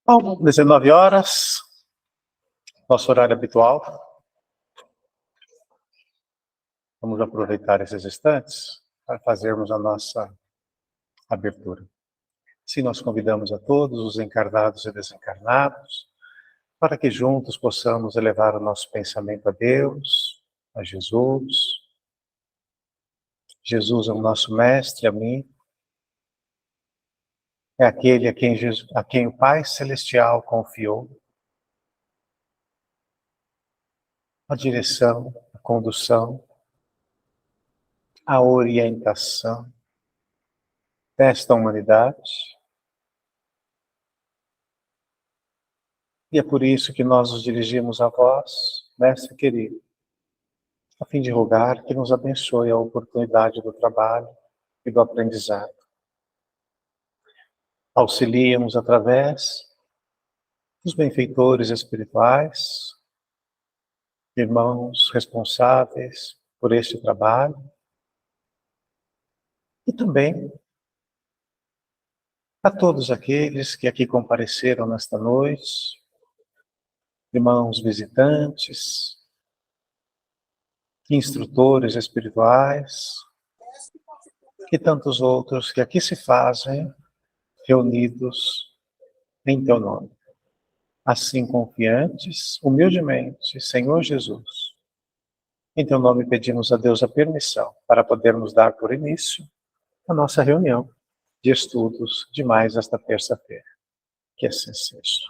Bom, 19 horas, nosso horário habitual. Vamos aproveitar esses instantes para fazermos a nossa abertura. Assim, nós convidamos a todos os encarnados e desencarnados para que juntos possamos elevar o nosso pensamento a Deus, a Jesus. Jesus é o nosso mestre, amigo. É aquele a quem o Pai Celestial confiou a direção, a condução, a orientação desta humanidade. E é por isso que nós nos dirigimos a vós, mestre querido, a fim de rogar que nos abençoe a oportunidade do trabalho e do aprendizado. Auxilia-nos através dos benfeitores espirituais, irmãos responsáveis por este trabalho, e também a todos aqueles que aqui compareceram nesta noite, irmãos visitantes, instrutores espirituais, e tantos outros que aqui se fazem reunidos em teu nome. Assim confiantes, humildemente, Senhor Jesus, em teu nome pedimos a Deus a permissão para podermos dar por início a nossa reunião de estudos de mais esta terça-feira. Que assim seja.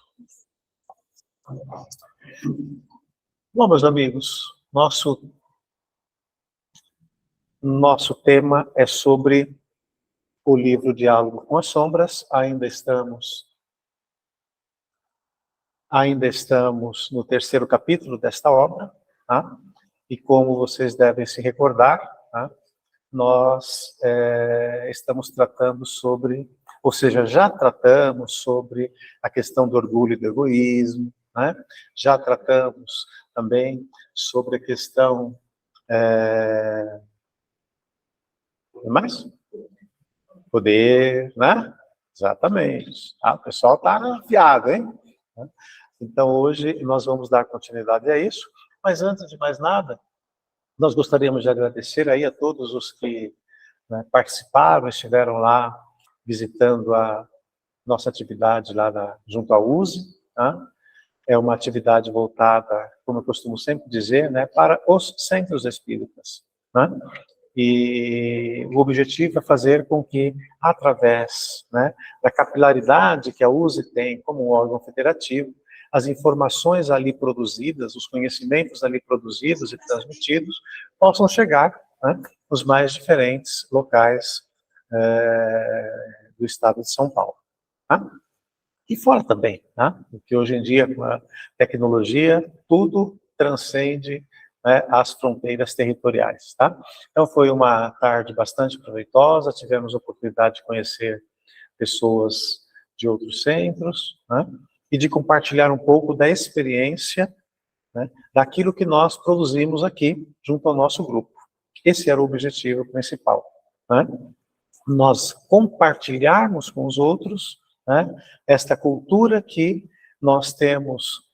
Bom, meus amigos, nosso tema é sobre o livro Diálogo com as Sombras. Ainda estamos no terceiro capítulo desta obra, tá? E como vocês devem se recordar, tá? Nós estamos tratando sobre, ou seja, já tratamos sobre a questão do orgulho e do egoísmo, né? Já tratamos também sobre a questão... mais? Poder, né? Exatamente. O pessoal está afiado, hein? Então, hoje nós vamos dar continuidade a isso, mas antes de mais nada, nós gostaríamos de agradecer aí a todos os que, né, participaram, estiveram lá visitando a nossa atividade lá junto à USE, tá? É uma atividade voltada, como eu costumo sempre dizer, né, para os centros espíritas, né? E o objetivo é fazer com que, através, né, da capilaridade que a USE tem como um órgão federativo, as informações ali produzidas, os conhecimentos ali produzidos e transmitidos, possam chegar, né, nos mais diferentes locais do estado de São Paulo. Tá? E fora também, tá? Porque hoje em dia, com a tecnologia, tudo transcende, né, as fronteiras territoriais, tá? Então foi uma tarde bastante proveitosa, tivemos a oportunidade de conhecer pessoas de outros centros, né, e de compartilhar um pouco da experiência, né, daquilo que nós produzimos aqui, junto ao nosso grupo. Esse era o objetivo principal, né? Nós compartilharmos com os outros, né, esta cultura que nós temos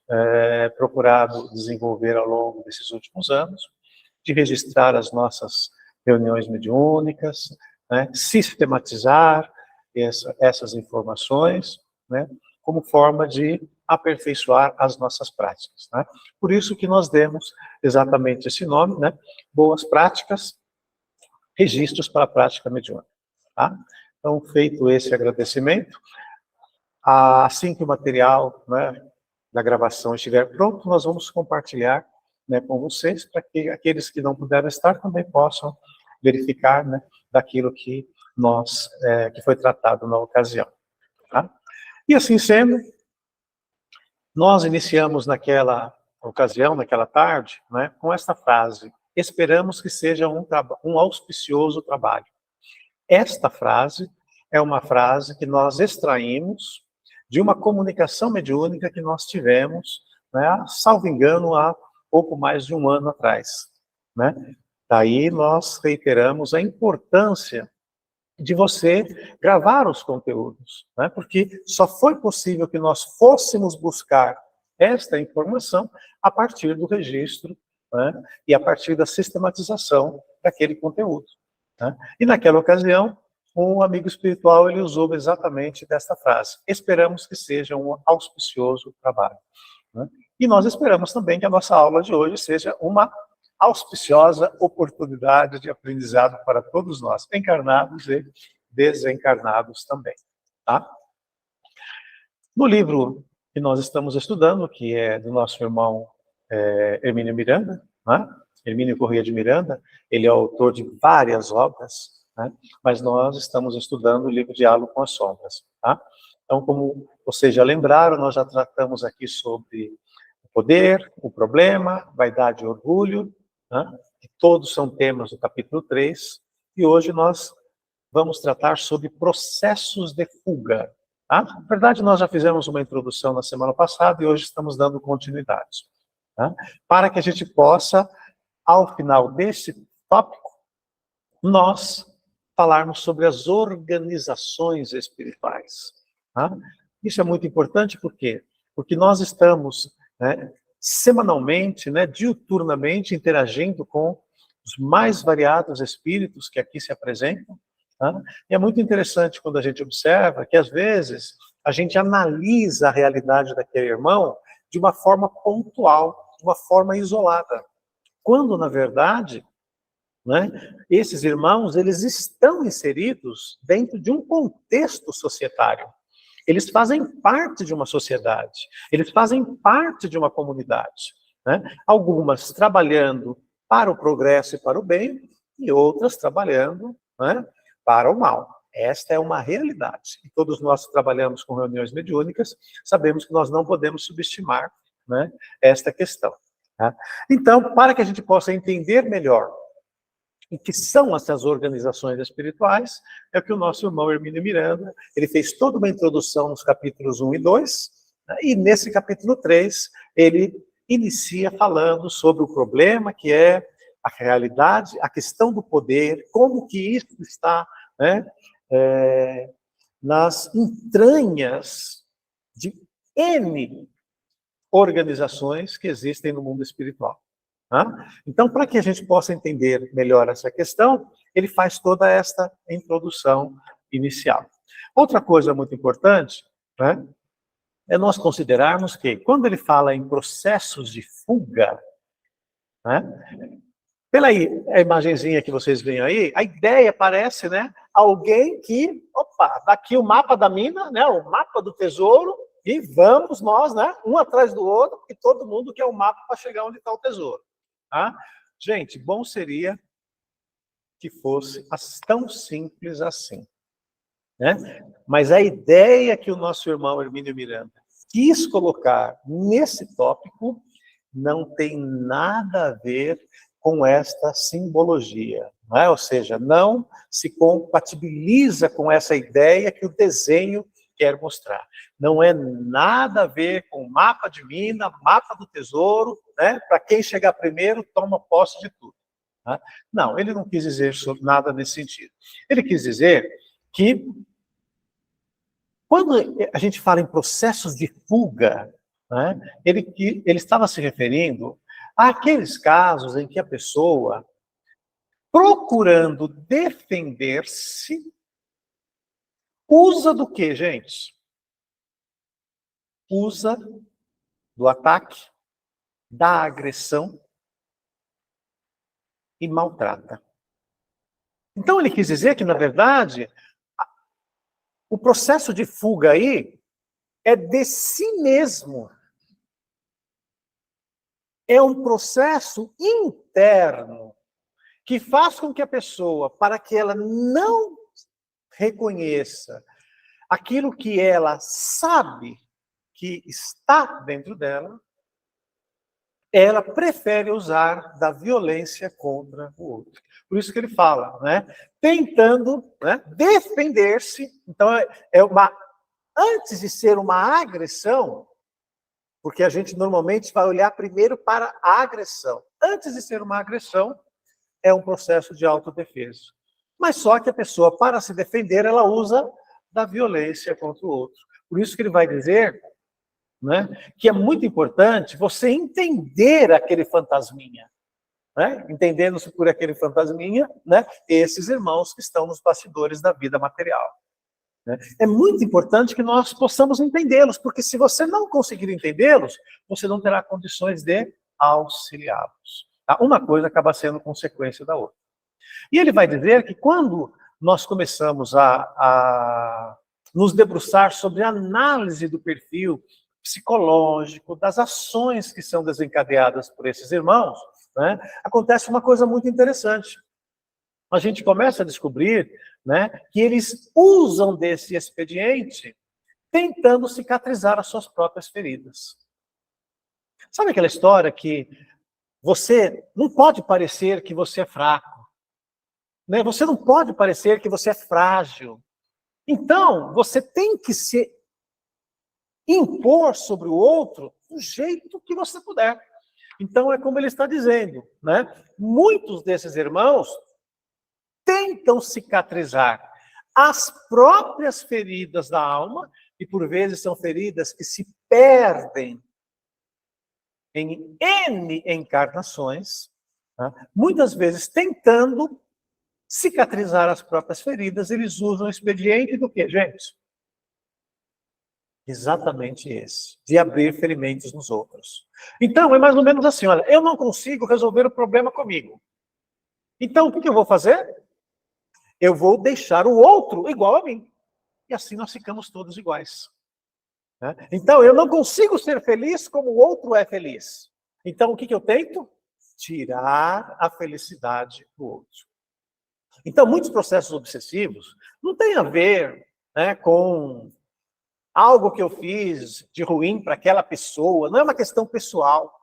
procurado desenvolver ao longo desses últimos anos, de registrar as nossas reuniões mediúnicas, né, sistematizar essas informações, né, como forma de aperfeiçoar as nossas práticas, né? Por isso que nós demos exatamente esse nome, né, Boas Práticas, Registros para a Prática Mediúnica. Tá? Então, feito esse agradecimento, assim que o material, né, da gravação estiver pronto, nós vamos compartilhar, né, com vocês, para que aqueles que não puderam estar também possam verificar, né, daquilo que que foi tratado na ocasião. Tá? E assim sendo, nós iniciamos naquela ocasião, naquela tarde, né, com esta frase: esperamos que seja um auspicioso trabalho. Esta frase é uma frase que nós extraímos de uma comunicação mediúnica que nós tivemos, né, salvo engano, há pouco mais de um ano atrás, né? Daí nós reiteramos a importância de você gravar os conteúdos, né? Porque só foi possível que nós fôssemos buscar esta informação a partir do registro, né? E a partir da sistematização daquele conteúdo, né? E naquela ocasião, um amigo espiritual ele usou exatamente desta frase: esperamos que seja um auspicioso trabalho, né? E nós esperamos também que a nossa aula de hoje seja uma auspiciosa oportunidade de aprendizado para todos nós, encarnados e desencarnados também, tá? No livro que nós estamos estudando, que é do nosso irmão Hermínio Miranda, né? Hermínio Corrêa de Miranda, ele é autor de várias obras, né? Mas nós estamos estudando o livro Diálogo com as Sombras, tá? Então, como vocês já lembraram, nós já tratamos aqui sobre o poder, o problema, vaidade e orgulho, né? Que todos são temas do capítulo 3, e hoje nós vamos tratar sobre processos de fuga. Tá? Na verdade, nós já fizemos uma introdução na semana passada e hoje estamos dando continuidade. Tá? Para que a gente possa, ao final desse tópico, nós falarmos sobre as organizações espirituais. Tá? Isso é muito importante, por quê? Porque nós estamos, né, semanalmente, né, diuturnamente, interagindo com os mais variados espíritos que aqui se apresentam. Tá? E é muito interessante quando a gente observa que, às vezes, a gente analisa a realidade daquele irmão de uma forma pontual, de uma forma isolada. Quando, na verdade, né, esses irmãos, eles estão inseridos dentro de um contexto societário. Eles fazem parte de uma sociedade, eles fazem parte de uma comunidade, né? Algumas trabalhando para o progresso e para o bem, e outras trabalhando, né, para o mal. Esta é uma realidade. E todos nós que trabalhamos com reuniões mediúnicas, sabemos que nós não podemos subestimar, né, esta questão. Tá? Então, para que a gente possa entender melhor o que são essas organizações espirituais, é o que o nosso irmão Hermínio Miranda, ele fez toda uma introdução nos capítulos 1 e 2, né, e nesse capítulo 3, ele inicia falando sobre o problema que é a realidade, a questão do poder, como que isso está, né, nas entranhas de N organizações que existem no mundo espiritual. Tá? Então, para que a gente possa entender melhor essa questão, ele faz toda esta introdução inicial. Outra coisa muito importante, né, é nós considerarmos que, quando ele fala em processos de fuga, né, pela a imagenzinha que vocês veem aí, a ideia parece, né, alguém que, opa, daqui o mapa da mina, né, o mapa do tesouro, e vamos nós, né, um atrás do outro, porque todo mundo quer o mapa para chegar onde está o tesouro. Tá? Gente, bom seria que fosse tão simples assim, né? Mas a ideia que o nosso irmão Hermínio Miranda quis colocar nesse tópico não tem nada a ver com esta simbologia, não é? Ou seja, não se compatibiliza com essa ideia que o desenho quer mostrar. Não é nada a ver com mapa de mina, mapa do tesouro, né? Para quem chegar primeiro, toma posse de tudo. Tá? Não, ele não quis dizer nada nesse sentido. Ele quis dizer que, quando a gente fala em processos de fuga, né, ele estava se referindo àqueles casos em que a pessoa, procurando defender-se, usa do quê, gente? Usa do ataque, da agressão e maltrata. Então ele quis dizer que, na verdade, o processo de fuga aí é de si mesmo. É um processo interno que faz com que a pessoa, para que ela não reconheça aquilo que ela sabe que está dentro dela, ela prefere usar da violência contra o outro. Por isso que ele fala, né? Tentando, né, defender-se. Então, antes de ser uma agressão, porque a gente normalmente vai olhar primeiro para a agressão. Antes de ser uma agressão, é um processo de autodefesa. Mas só que a pessoa, para se defender, ela usa da violência contra o outro. Por isso que ele vai dizer, né, que é muito importante você entender aquele fantasminha. Né? Entendendo-se por aquele fantasminha, né, esses irmãos que estão nos bastidores da vida material. Né? É muito importante que nós possamos entendê-los, porque se você não conseguir entendê-los, você não terá condições de auxiliá-los. Tá? Uma coisa acaba sendo consequência da outra. E ele vai dizer que quando nós começamos a nos debruçar sobre a análise do perfil psicológico, das ações que são desencadeadas por esses irmãos, né, acontece uma coisa muito interessante. A gente começa a descobrir, né, que eles usam desse expediente tentando cicatrizar as suas próprias feridas. Sabe aquela história que você não pode parecer que você é fraco, né? Você não pode parecer que você é frágil. Então, você tem que se impor sobre o outro do jeito que você puder. Então, é como ele está dizendo, né? Muitos desses irmãos tentam cicatrizar as próprias feridas da alma, e por vezes são feridas que se perdem em N encarnações, né? Muitas vezes tentando cicatrizar as próprias feridas, eles usam o expediente do quê, gente? Exatamente esse, de abrir ferimentos nos outros. Então, é mais ou menos assim, olha, eu não consigo resolver o problema comigo. Então, o que eu vou fazer? Eu vou deixar o outro igual a mim. E assim nós ficamos todos iguais. Né? Então, eu não consigo ser feliz como o outro é feliz. Então, o que eu tento? Tirar a felicidade do outro. Então, muitos processos obsessivos não têm a ver, né, com algo que eu fiz de ruim para aquela pessoa, não é uma questão pessoal.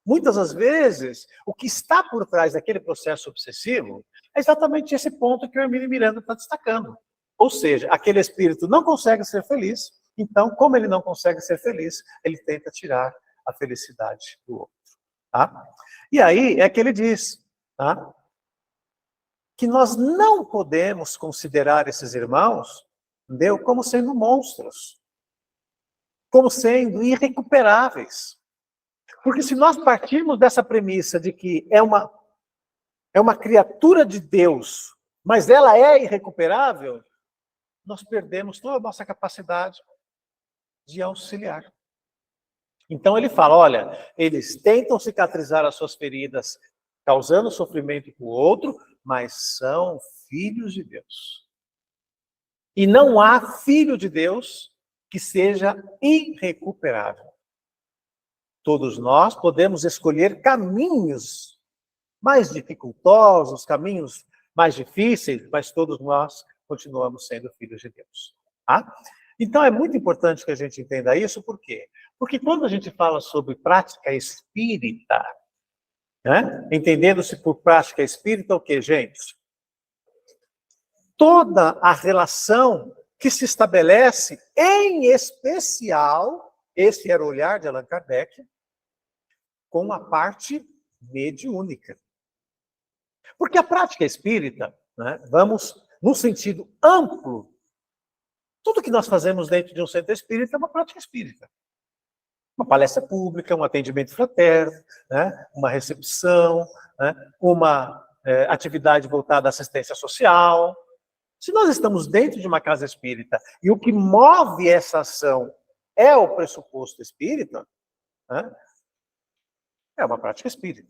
Muitas das vezes, o que está por trás daquele processo obsessivo é exatamente esse ponto que o Hermínio Miranda está destacando. Ou seja, aquele espírito não consegue ser feliz, então, como ele não consegue ser feliz, ele tenta tirar a felicidade do outro. Tá? E aí é que ele diz, tá, que nós não podemos considerar esses irmãos, entendeu, como sendo monstros, como sendo irrecuperáveis. Porque se nós partirmos dessa premissa de que é uma criatura de Deus, mas ela é irrecuperável, nós perdemos toda a nossa capacidade de auxiliar. Então ele fala, olha, eles tentam cicatrizar as suas feridas, causando sofrimento para o outro, mas são filhos de Deus. E não há filho de Deus que seja irrecuperável. Todos nós podemos escolher caminhos mais dificultosos, caminhos mais difíceis, mas todos nós continuamos sendo filhos de Deus. Tá? Então é muito importante que a gente entenda isso, por quê? Porque quando a gente fala sobre prática espírita, né, entendendo-se por prática espírita o quê, gente? Toda a relação que se estabelece, em especial, esse era o olhar de Allan Kardec, com a parte mediúnica. Porque a prática espírita, né, vamos, num sentido amplo, tudo que nós fazemos dentro de um centro espírita é uma prática espírita. Uma palestra pública, um atendimento fraterno, né, uma recepção, né, uma atividade voltada à assistência social. Se nós estamos dentro de uma casa espírita e o que move essa ação é o pressuposto espírita, né, é uma prática espírita.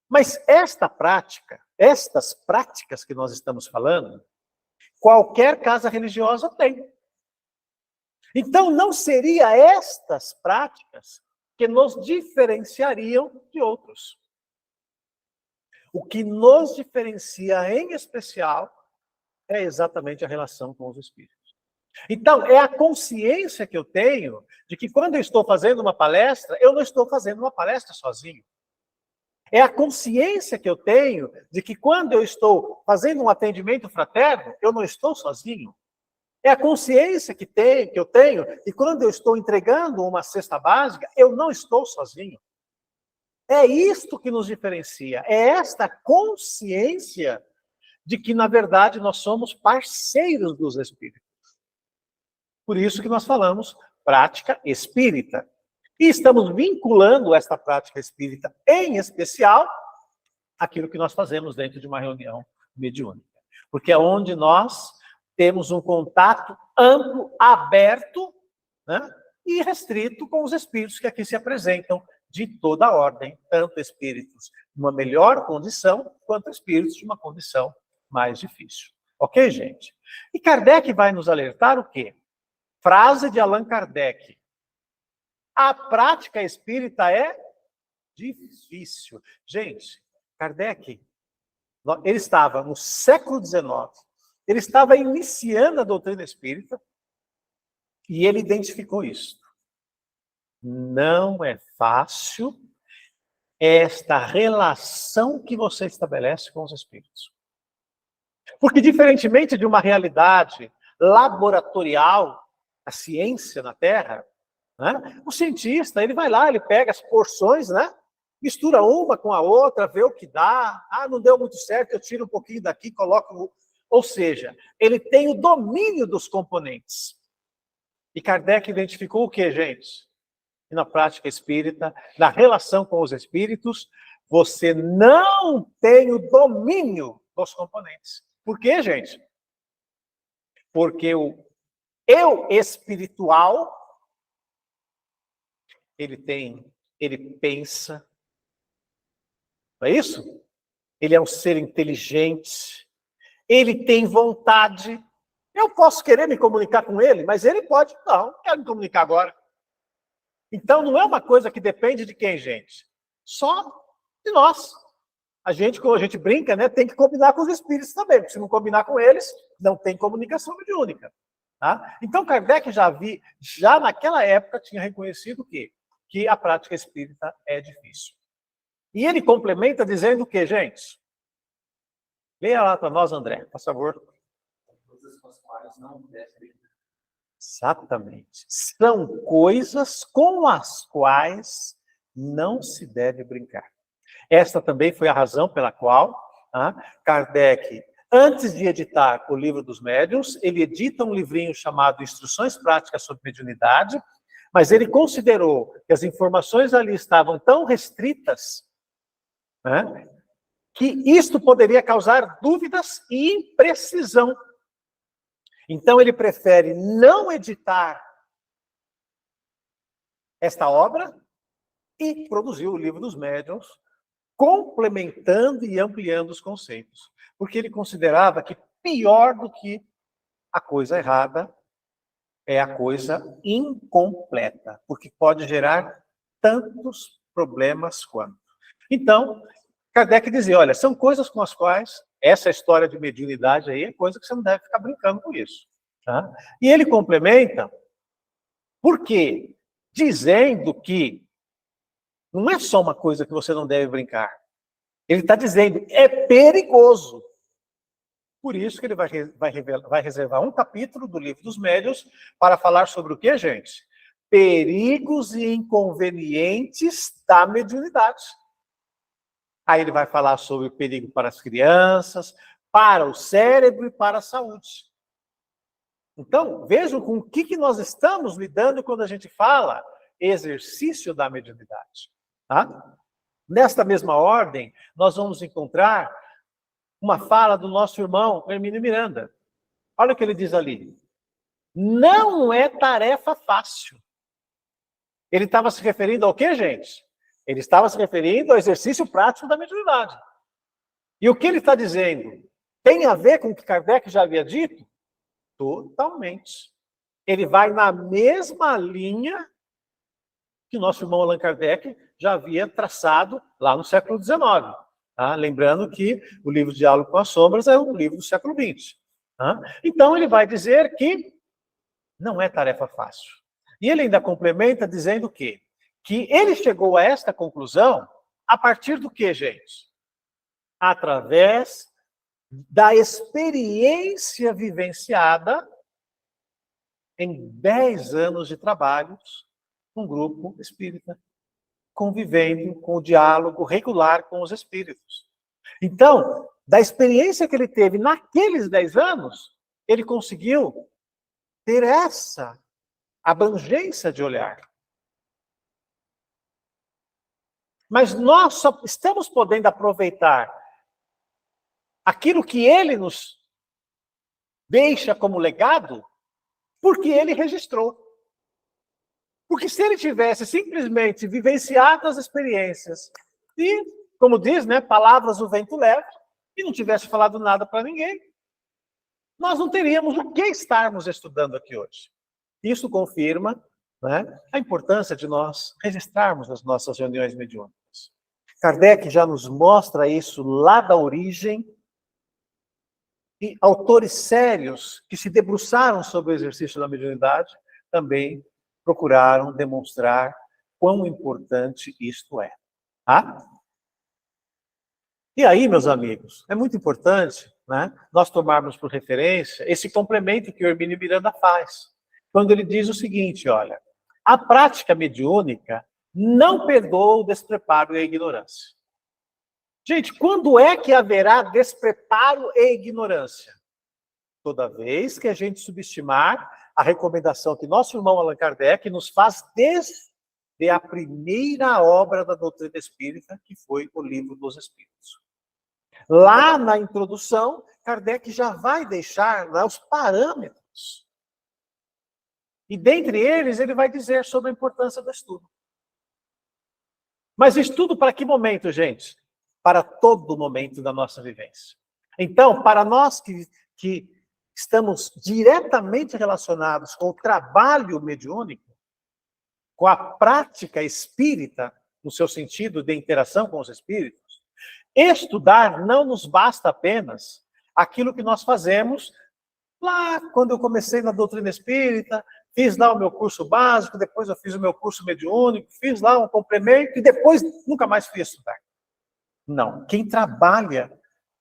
Mas esta prática, estas práticas que nós estamos falando, qualquer casa religiosa tem. Então, não seria estas práticas que nos diferenciariam de outros. O que nos diferencia, em especial, é exatamente a relação com os espíritos. Então, é a consciência que eu tenho de que quando eu estou fazendo uma palestra, eu não estou fazendo uma palestra sozinho. É a consciência que eu tenho de que quando eu estou fazendo um atendimento fraterno, eu não estou sozinho. É a consciência que eu tenho de que quando eu estou entregando uma cesta básica, eu não estou sozinho. É isto que nos diferencia. É esta consciência de que, na verdade, nós somos parceiros dos espíritos. Por isso que nós falamos prática espírita. E estamos vinculando esta prática espírita, em especial, aquilo que nós fazemos dentro de uma reunião mediúnica. Porque é onde nós temos um contato amplo, aberto, né, e restrito com os espíritos que aqui se apresentam de toda a ordem, tanto espíritos de uma melhor condição, quanto espíritos de uma condição mais difícil. Ok, gente? E Kardec vai nos alertar o quê? Frase de Allan Kardec. A prática espírita é difícil. Gente, Kardec, ele estava no século XIX, ele estava iniciando a doutrina espírita e ele identificou isso. Não é fácil esta relação que você estabelece com os espíritos. Porque, diferentemente de uma realidade laboratorial, a ciência na Terra, né, o cientista, ele vai lá, ele pega as porções, né, mistura uma com a outra, vê o que dá. Ah, não deu muito certo, eu tiro um pouquinho daqui, coloco... Ou seja, ele tem o domínio dos componentes. E Kardec identificou o quê, gente? E na prática espírita, na relação com os espíritos, você não tem o domínio dos componentes. Por quê, gente? Porque o eu espiritual, ele pensa, não é isso? Ele é um ser inteligente, ele tem vontade. Eu posso querer me comunicar com ele, mas ele pode, não quero me comunicar agora. Então, não é uma coisa que depende de quem, gente? Só de nós. A gente, quando a gente brinca, né, tem que combinar com os espíritos também, porque se não combinar com eles, não tem comunicação mediúnica. Tá? Então, Kardec já naquela época tinha reconhecido o quê? Que a prática espírita é difícil. E ele complementa dizendo o quê, gente? Leia lá para nós, André, por favor. Coisas com as quais não deve brincar. Exatamente. São coisas com as quais não se deve brincar. Esta também foi a razão pela qual Kardec, antes de editar o Livro dos Médiuns, ele edita um livrinho chamado Instruções Práticas sobre Mediunidade, mas ele considerou que as informações ali estavam tão restritas, né, que isto poderia causar dúvidas e imprecisão. Então, ele prefere não editar esta obra e produziu o Livro dos Médiuns, complementando e ampliando os conceitos. Porque ele considerava que pior do que a coisa errada é a coisa incompleta, porque pode gerar tantos problemas quanto. Então, Kardec dizia, olha, são coisas com as quais, essa história de mediunidade aí é coisa que você não deve ficar brincando com isso. Tá? E ele complementa, por quê? Dizendo que não é só uma coisa que você não deve brincar. Ele está dizendo, é perigoso. Por isso que ele vai reservar um capítulo do Livro dos Médiuns para falar sobre o quê, gente? Perigos e inconvenientes da mediunidade. Aí ele vai falar sobre o perigo para as crianças, para o cérebro e para a saúde. Então, vejam com o que nós estamos lidando quando a gente fala exercício da mediunidade. Tá? Nesta mesma ordem, nós vamos encontrar uma fala do nosso irmão Hermínio Miranda. Olha o que ele diz ali. Não é tarefa fácil. Ele estava se referindo ao quê, gente? Ele estava se referindo ao exercício prático da mediunidade. E o que ele está dizendo tem a ver com o que Kardec já havia dito? Totalmente. Ele vai na mesma linha que o nosso irmão Allan Kardec já havia traçado lá no século XIX. Tá? Lembrando que o livro Diálogo com as Sombras é um livro do século XX. Tá? Então, ele vai dizer que não é tarefa fácil. E ele ainda complementa dizendo o quê? Que ele chegou a esta conclusão a partir do quê, gente? Através da experiência vivenciada em 10 anos de trabalhos com um grupo espírita, convivendo com o diálogo regular com os espíritos. Então, da experiência que ele teve naqueles 10 anos, ele conseguiu ter essa abrangência de olhar. Mas nós só estamos podendo aproveitar aquilo que ele nos deixa como legado porque ele registrou. Porque se ele tivesse simplesmente vivenciado as experiências e, como diz, né, palavras o vento leva, e não tivesse falado nada para ninguém, nós não teríamos o que estarmos estudando aqui hoje. Isso confirma, né, a importância de nós registrarmos as nossas reuniões mediúnicas. Kardec já nos mostra isso lá da origem, e autores sérios que se debruçaram sobre o exercício da mediunidade também procuraram demonstrar quão importante isto é. Tá? E aí, meus amigos, é muito importante, né, nós tomarmos por referência esse complemento que o Hermínio Miranda faz, quando ele diz o seguinte, olha, a prática mediúnica não perdoa o despreparo e a ignorância. Gente, quando é que haverá despreparo e ignorância? Toda vez que a gente subestimar a recomendação que nosso irmão Allan Kardec nos faz desde a primeira obra da doutrina espírita, que foi o Livro dos Espíritos. Lá na introdução, Kardec já vai deixar lá os parâmetros. E dentre eles, ele vai dizer sobre a importância do estudo. Mas estudo para que momento, gente? Para todo momento da nossa vivência. Então, para nós que estamos diretamente relacionados com o trabalho mediúnico, com a prática espírita, no seu sentido de interação com os espíritos, estudar não nos basta apenas aquilo que nós fazemos lá quando eu comecei na doutrina espírita, fiz lá o meu curso básico, depois eu fiz o meu curso mediúnico, fiz lá um complemento e depois nunca mais fui estudar. Não. Quem trabalha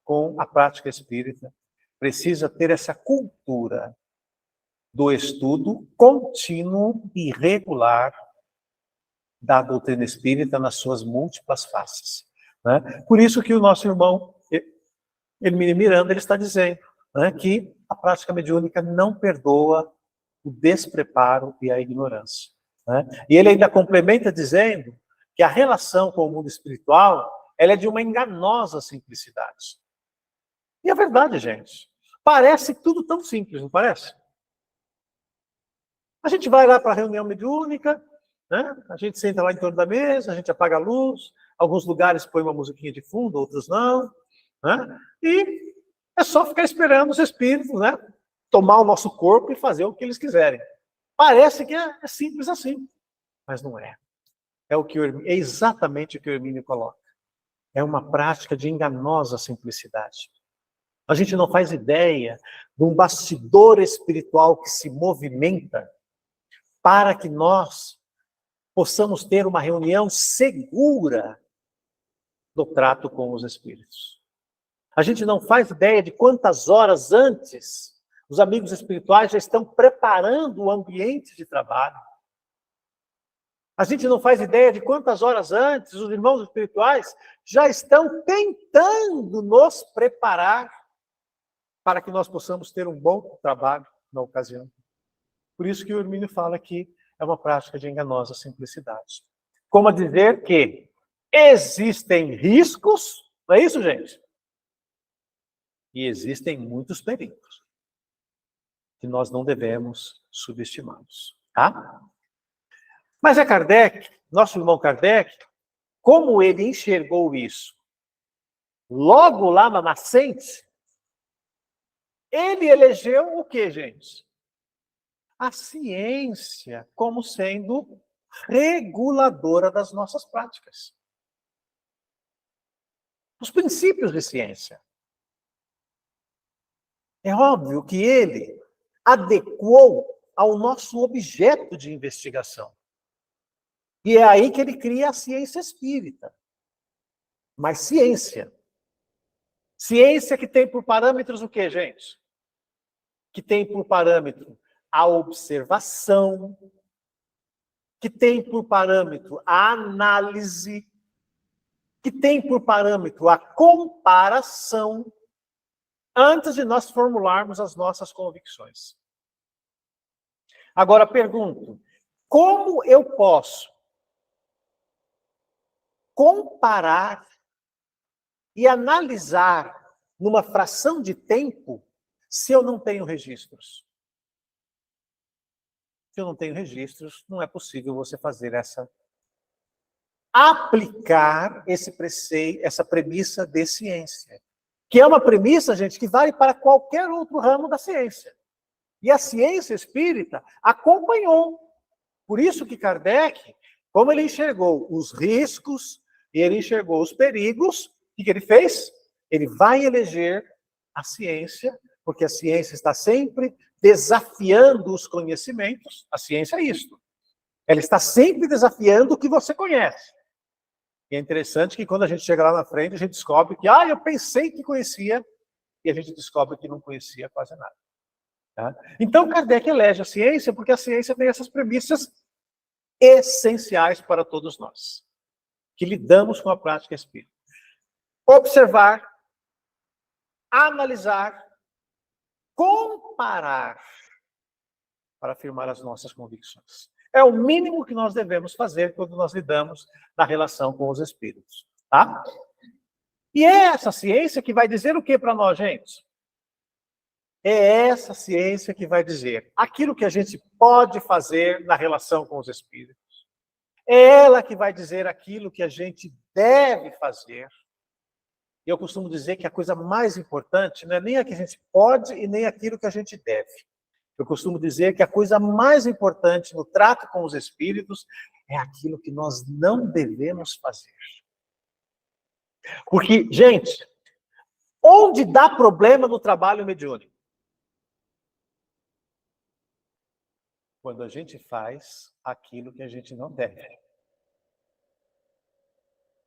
com a prática espírita precisa ter essa cultura do estudo contínuo e regular da doutrina espírita nas suas múltiplas faces. Né? Por isso que o nosso irmão Hermínio Miranda ele está dizendo, né, que a prática mediúnica não perdoa o despreparo e a ignorância. Né? E ele ainda complementa dizendo que a relação com o mundo espiritual ela é de uma enganosa simplicidade. E é verdade, gente. Parece tudo tão simples, não parece? A gente vai lá para a reunião mediúnica, né? A gente senta lá em torno da mesa, a gente apaga a luz, alguns lugares põe uma musiquinha de fundo, outros não. Né? E é só ficar esperando os espíritos, né, tomar o nosso corpo e fazer o que eles quiserem. Parece que é simples assim, mas não é. É exatamente o que o Hermínio coloca. É uma prática de enganosa simplicidade. A gente não faz ideia de um bastidor espiritual que se movimenta para que nós possamos ter uma reunião segura do trato com os espíritos. A gente não faz ideia de quantas horas antes os amigos espirituais já estão preparando o ambiente de trabalho. A gente não faz ideia de quantas horas antes os irmãos espirituais já estão tentando nos preparar para que nós possamos ter um bom trabalho na ocasião. Por isso que o Hermínio fala que é uma prática de enganosa simplicidade. Como a dizer que existem riscos, não é isso, gente? E existem muitos perigos que nós não devemos subestimá-los, tá? Mas é Kardec, nosso irmão Kardec, como ele enxergou isso logo lá na nascente, ele elegeu o quê, gente? A ciência como sendo reguladora das nossas práticas. Os princípios de ciência. É óbvio que ele adequou ao nosso objeto de investigação. E é aí que ele cria a ciência espírita. Mas ciência. Ciência que tem por parâmetros o quê, gente? Que tem por parâmetro a observação, que tem por parâmetro a análise, que tem por parâmetro a comparação antes de nós formularmos as nossas convicções. Agora pergunto, como eu posso comparar e analisar numa fração de tempo se eu não tenho registros? Se eu não tenho registros, não é possível você fazer aplicar esse preceito, essa premissa de ciência. Que é uma premissa, gente, que vale para qualquer outro ramo da ciência. E a ciência espírita acompanhou. Por isso que Kardec, como ele enxergou os riscos e ele enxergou os perigos, o que ele fez? Ele vai eleger a ciência, porque a ciência está sempre desafiando os conhecimentos. A ciência é isto. Ela está sempre desafiando o que você conhece. E é interessante que quando a gente chega lá na frente, a gente descobre que, eu pensei que conhecia, e a gente descobre que não conhecia quase nada. Tá? Então, Kardec elege a ciência, porque a ciência tem essas premissas essenciais para todos nós, que lidamos com a prática espírita. Observar, analisar, comparar, para afirmar as nossas convicções. É o mínimo que nós devemos fazer quando nós lidamos na relação com os espíritos. Tá? E é essa ciência que vai dizer o que para nós, gente? É essa ciência que vai dizer aquilo que a gente pode fazer na relação com os espíritos. É ela que vai dizer aquilo que a gente deve fazer. Eu costumo dizer que a coisa mais importante não é nem a que a gente pode e nem aquilo que a gente deve. Eu costumo dizer que a coisa mais importante no trato com os espíritos é aquilo que nós não devemos fazer. Porque, gente, onde dá problema no trabalho mediúnico? Quando a gente faz aquilo que a gente não deve.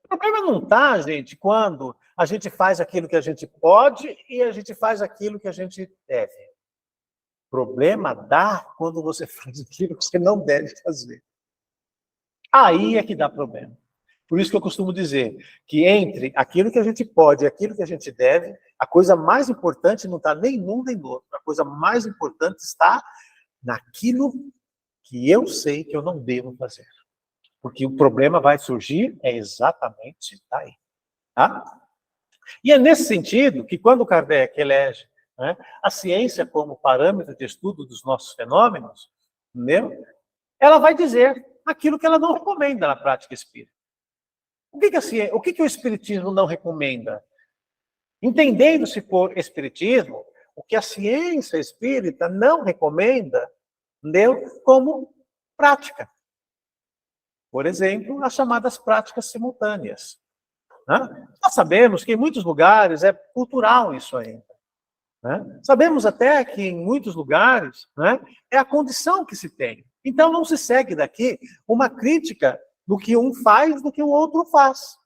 O problema não está, gente, quando a gente faz aquilo que a gente pode e a gente faz aquilo que a gente deve. O problema dá quando você faz aquilo que você não deve fazer. Aí é que dá problema. Por isso que eu costumo dizer que entre aquilo que a gente pode e aquilo que a gente deve, a coisa mais importante não está nem num nem no outro. A coisa mais importante está naquilo que eu sei que eu não devo fazer. Porque o problema vai surgir exatamente daí. Tá? E é nesse sentido que quando Kardec elege, né, a ciência como parâmetro de estudo dos nossos fenômenos, entendeu? Ela vai dizer aquilo que ela não recomenda na prática espírita. O que o Espiritismo não recomenda? Entendendo-se por Espiritismo, o que a ciência espírita não recomenda, entendeu? Como prática. Por exemplo, as chamadas práticas simultâneas. Né? Nós sabemos que em muitos lugares é cultural isso ainda. Né? Sabemos até que em muitos lugares, né, é a condição que se tem. Então não se segue daqui uma crítica do que um faz do que o outro faz.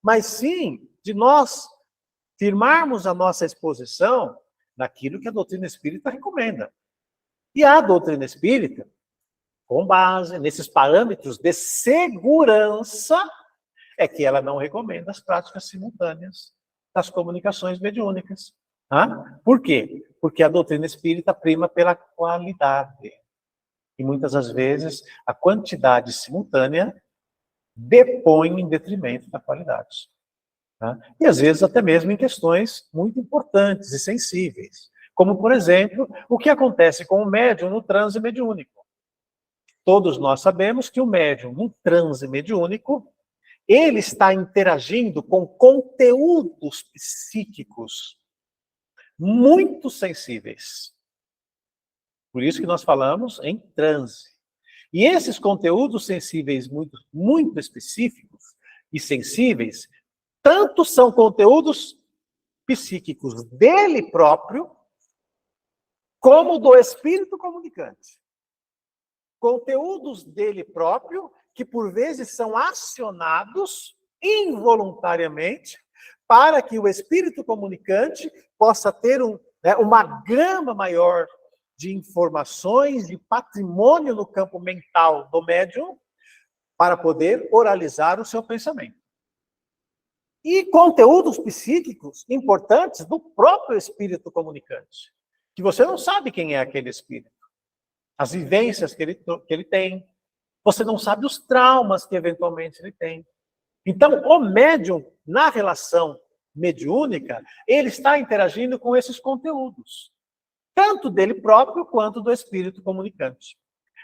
Mas sim de nós firmarmos a nossa exposição naquilo que a doutrina espírita recomenda. E a doutrina espírita, com base nesses parâmetros de segurança, é que ela não recomenda as práticas simultâneas das comunicações mediúnicas. Por quê? Porque a doutrina espírita prima pela qualidade. E muitas das vezes a quantidade simultânea depõe em detrimento da qualidade. E às vezes até mesmo em questões muito importantes e sensíveis. Como, por exemplo, o que acontece com o médium no transe mediúnico. Todos nós sabemos que o médium no transe mediúnico, ele está interagindo com conteúdos psíquicos muito sensíveis. Por isso que nós falamos em transe. E esses conteúdos sensíveis muito específicos e sensíveis, tanto são conteúdos psíquicos dele próprio, como do espírito comunicante. Conteúdos dele próprio, que por vezes são acionados involuntariamente, para que o espírito comunicante possa ter uma gama maior de informações, de patrimônio no campo mental do médium, para poder oralizar o seu pensamento. e conteúdos psíquicos importantes do próprio espírito comunicante, que você não sabe quem é aquele espírito, as vivências que ele tem, você não sabe os traumas que eventualmente ele tem. Então, o médium, na relação mediúnica, ele está interagindo com esses conteúdos, tanto dele próprio quanto do espírito comunicante.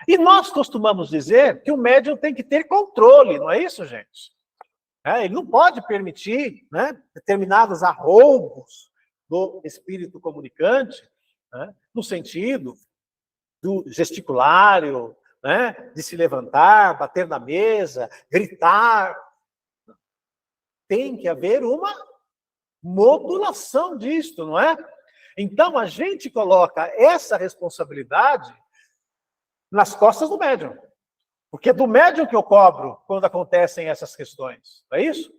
E nós costumamos dizer que o médium tem que ter controle, não é isso, gente? Ele não pode permitir, né, determinados arroubos do espírito comunicante, né, no sentido do gesticulário, né, de se levantar, bater na mesa, gritar. Tem que haver uma modulação disto, não é? Então, a gente coloca essa responsabilidade nas costas do médium. Porque é do médium que eu cobro quando acontecem essas questões, não é isso?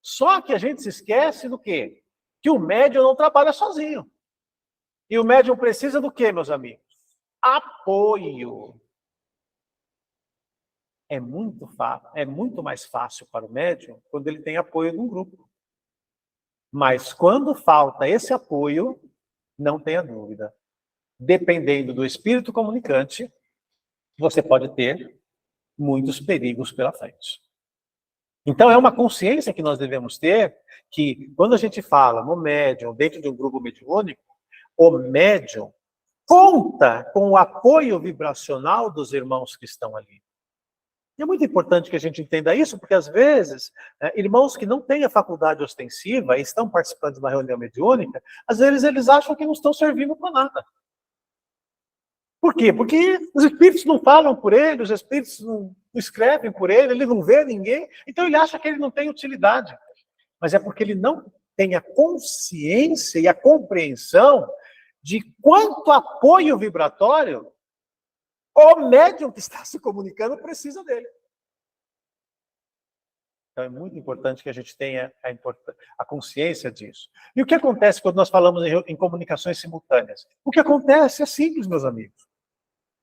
Só que a gente se esquece do quê? Que o médium não trabalha sozinho. E o médium precisa do quê, meus amigos? Apoio. É muito mais fácil para o médium quando ele tem apoio de um grupo. Mas quando falta esse apoio, não tenha dúvida. Dependendo do espírito comunicante, você pode ter muitos perigos pela frente. Então, é uma consciência que nós devemos ter, que quando a gente fala no médium, dentro de um grupo mediúnico, o médium conta com o apoio vibracional dos irmãos que estão ali. E é muito importante que a gente entenda isso, porque às vezes, irmãos que não têm a faculdade ostensiva e estão participando de uma reunião mediúnica, às vezes eles acham que não estão servindo para nada. Por quê? Porque os espíritos não falam por ele, os espíritos não escrevem por ele não vê ninguém, então ele acha que ele não tem utilidade. Mas é porque ele não tem a consciência e a compreensão de quanto apoio vibratório o médium que está se comunicando precisa dele. Então é muito importante que a gente tenha a consciência disso. E o que acontece quando nós falamos em comunicações simultâneas? O que acontece é simples, meus amigos.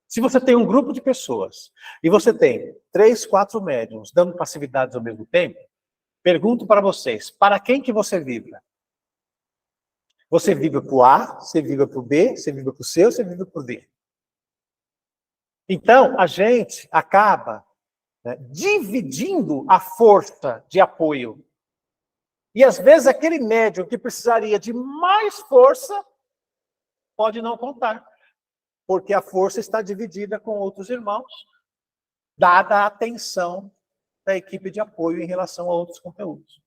Se você tem um grupo de pessoas e você tem 3, 4 médiums dando passividades ao mesmo tempo, pergunto para vocês, para quem que você vibra? Você vibra para o A, você vibra para o B, você vibra para o C, você vibra para o D. Então, a gente acaba, né, dividindo a força de apoio. E, às vezes, aquele médium que precisaria de mais força pode não contar, porque a força está dividida com outros irmãos, dada a atenção da equipe de apoio em relação a outros conteúdos.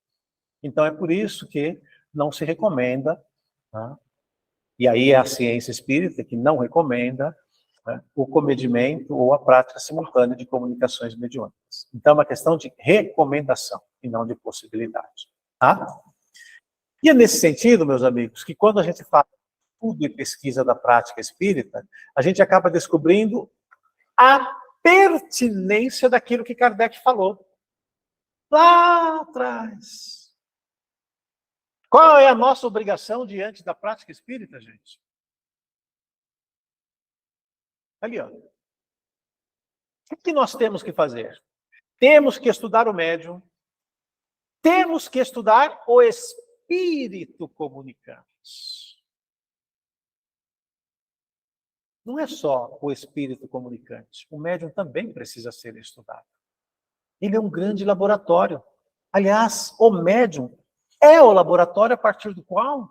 Então, é por isso que não se recomenda, né, e aí é a ciência espírita que não recomenda, né, o comedimento ou a prática simultânea de comunicações mediúnicas. Então, é uma questão de recomendação e não de possibilidade. Tá? E é nesse sentido, meus amigos, que quando a gente fala de estudo e pesquisa da prática espírita, a gente acaba descobrindo a pertinência daquilo que Kardec falou lá atrás. Qual é a nossa obrigação diante da prática espírita, gente? Ali, ó. O que nós temos que fazer? Temos que estudar o médium, temos que estudar o espírito comunicante. Não é só o espírito comunicante, o médium também precisa ser estudado. Ele é um grande laboratório. Aliás, o médium é o laboratório a partir do qual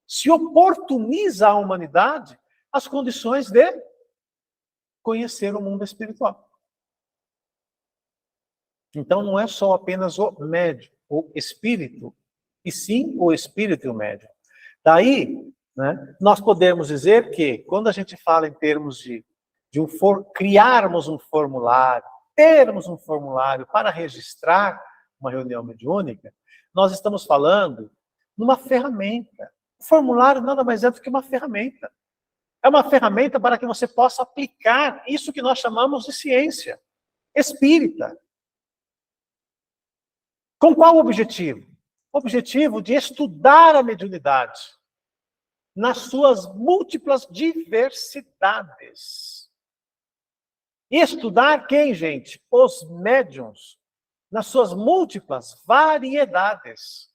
se oportuniza à humanidade as condições de conhecer o mundo espiritual. Então, não é só apenas o médium, o espírito, e sim o espírito e o médium. Daí, né, nós podemos dizer que, quando a gente fala em termos de criarmos um formulário, termos um formulário para registrar uma reunião mediúnica, nós estamos falando numa ferramenta. O formulário nada mais é do que uma ferramenta. É uma ferramenta para que você possa aplicar isso que nós chamamos de ciência espírita. Com qual objetivo? O objetivo de estudar a mediunidade nas suas múltiplas diversidades. Estudar quem, gente? Os médiuns, nas suas múltiplas variedades.